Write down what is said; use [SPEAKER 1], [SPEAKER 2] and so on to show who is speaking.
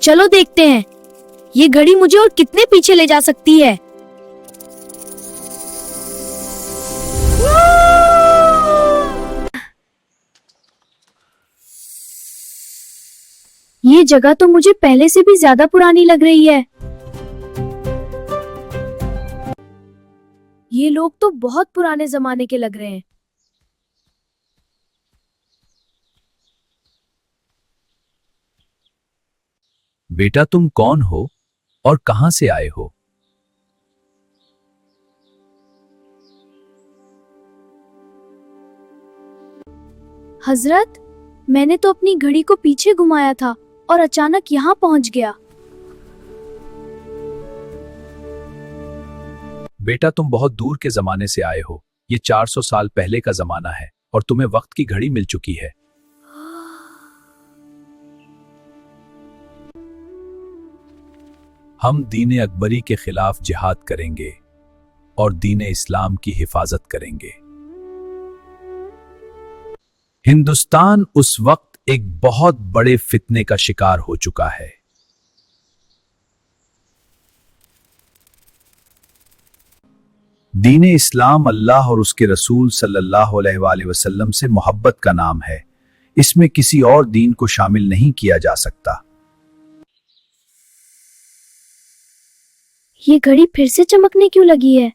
[SPEAKER 1] चलो देखते हैं ये घड़ी मुझे और कितने पीछे ले जा सकती है। ये जगह तो मुझे पहले से भी ज्यादा पुरानी लग रही है। ये लोग तो बहुत पुराने जमाने के लग रहे हैं।
[SPEAKER 2] बेटा, तुम कौन हो और कहां से आए हो?
[SPEAKER 1] हजरत, मैंने तो अपनी घड़ी को पीछे घुमाया था और अचानक यहाँ पहुंच गया।
[SPEAKER 2] बेटा, तुम बहुत दूर के जमाने से आए हो। ये 400 साल पहले का जमाना है और तुम्हें वक्त की घड़ी मिल चुकी है। हम दीन अकबरी के खिलाफ जिहाद करेंगे और दीन इस्लाम की हिफाजत करेंगे। हिंदुस्तान उस वक्त एक बहुत बड़े फितने का शिकार हो चुका है। दीन इस्लाम अल्लाह और उसके रसूल सल्लल्लाहु अलैहि वसल्लम से मोहब्बत का नाम है। इसमें किसी और दीन को शामिल नहीं किया जा सकता।
[SPEAKER 1] ये घड़ी फिर से चमकने क्यों लगी है?